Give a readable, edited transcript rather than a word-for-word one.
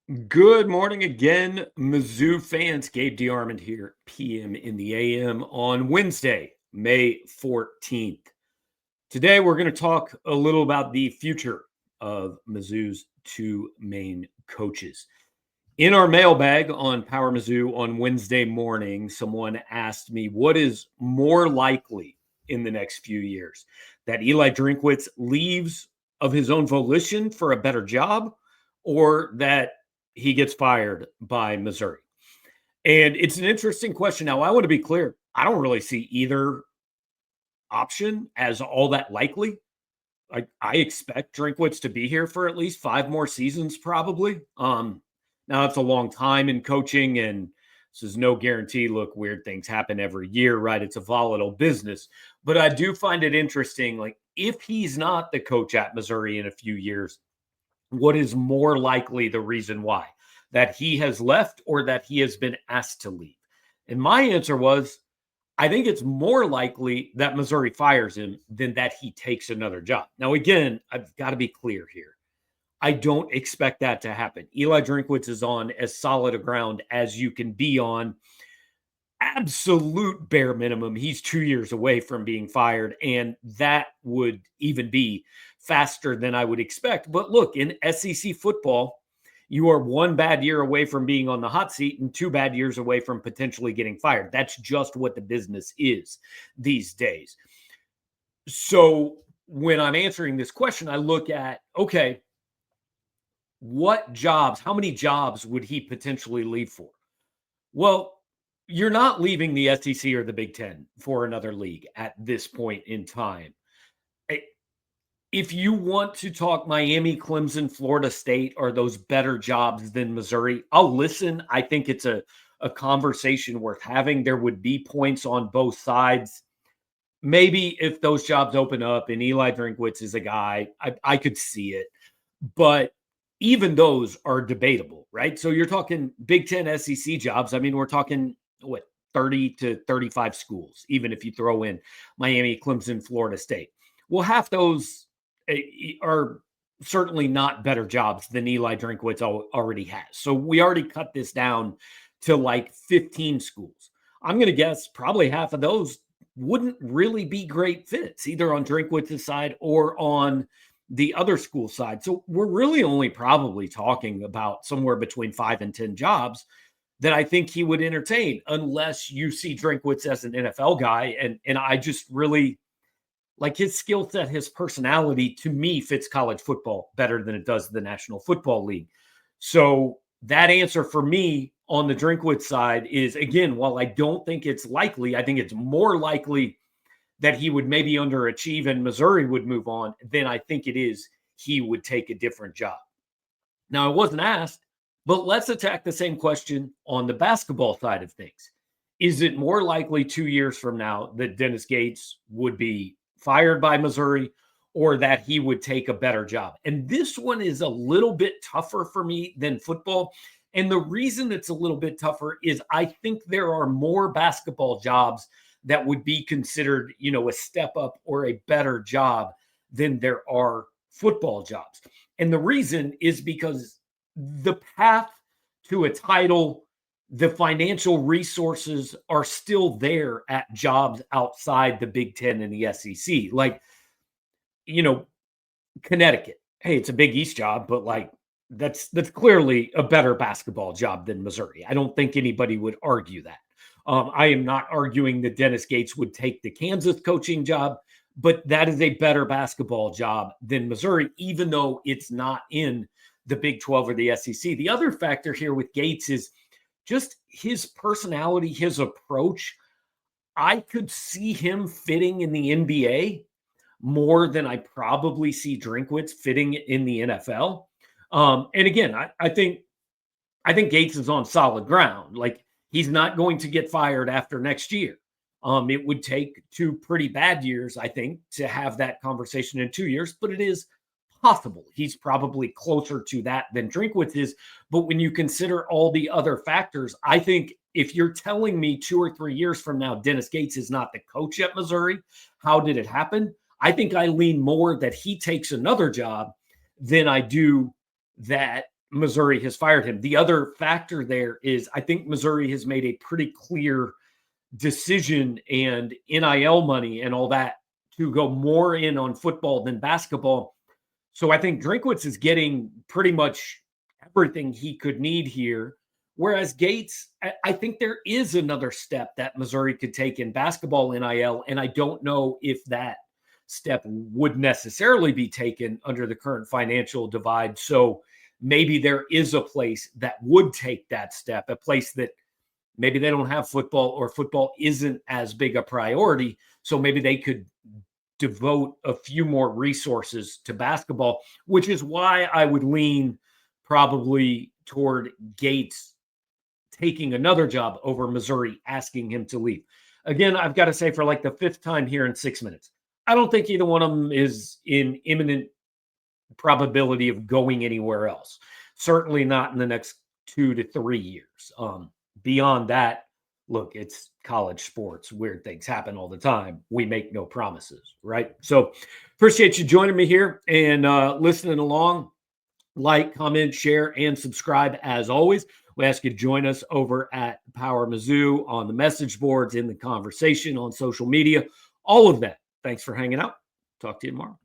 Good morning again, Mizzou fans. Gabe DeArmond here, PM in the AM on Wednesday, May 14th. Today, we're going to talk a little about the future of Mizzou's two main coaches. In our mailbag on Power Mizzou on Wednesday morning, someone asked me what is more likely in the next few years, that Eli Drinkwitz leaves of his own volition for a better job, or that he gets fired by Missouri? And it's an interesting question. Now, I want to be clear. I don't really see either option as all that likely. I expect Drinkwitz to be here for at least 5 more seasons, probably. Now it's a long time in coaching, and this is no guarantee. Look, weird things happen every year, right? It's a volatile business. But I do find it interesting. Like, if he's not the coach at Missouri in a few years, what is more likely the reason why? That he has left or that he has been asked to leave? And my answer was, I think it's more likely that Missouri fires him than that he takes another job. Now, again, I've got to be clear here. I don't expect that to happen. Eli Drinkwitz is on as solid a ground as you can be on. Absolute bare minimum, he's 2 years away from being fired, and that would even be faster than I would expect. But look, in SEC football, you are one bad year away from being on the hot seat and 2 bad years away from potentially getting fired. That's just what the business is these days. So when I'm answering this question, I look at, okay, what jobs, how many jobs would he potentially leave for? Well, you're not leaving the SEC or the Big Ten for another league at this point in time. If you want to talk Miami, Clemson, Florida State, are those better jobs than Missouri? I'll listen. I think it's a conversation worth having. There would be points on both sides. Maybe if those jobs open up and Eli Drinkwitz is a guy, I could see it. But even those are debatable, right? So you're talking Big Ten, SEC jobs. I mean, we're talking, 30 to 35 schools, even if you throw in Miami, Clemson, Florida State. Well, half those are certainly not better jobs than Eli Drinkwitz already has. So we already cut this down to like 15 schools. I'm going to guess probably half of those wouldn't really be great fits, either on Drinkwitz's side or on the other school side. So we're really only probably talking about somewhere between 5 and 10 jobs that I think he would entertain, unless you see Drinkwitz as an NFL guy. And I just really like his skill set, his personality, to me, fits college football better than it does the National Football League. So that answer for me on the Drinkwitz side is, again, while I don't think it's likely, I think it's more likely that he would maybe underachieve and Missouri would move on than I think it is he would take a different job. Now, I wasn't asked, but let's attack the same question on the basketball side of things. Is it more likely 2 years from now that Dennis Gates would be fired by Missouri, or that he would take a better job? And this one is a little bit tougher for me than football. And the reason it's a little bit tougher is I think there are more basketball jobs that would be considered, a step up or a better job than there are football jobs. And the reason is because the path to a title, the financial resources are still there at jobs outside the Big Ten and the SEC. Like, Connecticut. Hey, it's a Big East job, but like that's clearly a better basketball job than Missouri. I don't think anybody would argue that. I am not arguing that Dennis Gates would take the Kansas coaching job, but that is a better basketball job than Missouri, even though it's not in the Big 12 or the SEC. The other factor here with Gates is just his personality, his approach. I could see him fitting in the NBA more than I probably see Drinkwitz fitting in the NFL. And again, I think Gates is on solid ground. Like, he's not going to get fired after next year. It would take 2 pretty bad years, I think, to have that conversation in 2 years, but it is possible. He's probably closer to that than Drinkwitz is. But when you consider all the other factors, I think if you're telling me 2 or 3 years from now, Dennis Gates is not the coach at Missouri, how did it happen? I think I lean more that he takes another job than I do that Missouri has fired him. The other factor there is I think Missouri has made a pretty clear decision and NIL money and all that to go more in on football than basketball. So I think Drinkwitz is getting pretty much everything he could need here. Whereas Gates, I think there is another step that Missouri could take in basketball NIL. And I don't know if that step would necessarily be taken under the current financial divide. So maybe there is a place that would take that step, a place that maybe they don't have football or football isn't as big a priority. So maybe they could devote a few more resources to basketball, which is why I would lean probably toward Gates taking another job over Missouri asking him to leave. Again, I've got to say for like the fifth time here in 6 minutes, I don't think either one of them is in imminent probability of going anywhere else. Certainly not in the next 2 to 3 years. Beyond that, look, it's college sports. Weird things happen all the time. We make no promises, right? So appreciate you joining me here and listening along. Like, comment, share, and subscribe as always. We ask you to join us over at Power Mizzou on the message boards, in the conversation on social media, all of that. Thanks for hanging out. Talk to you tomorrow.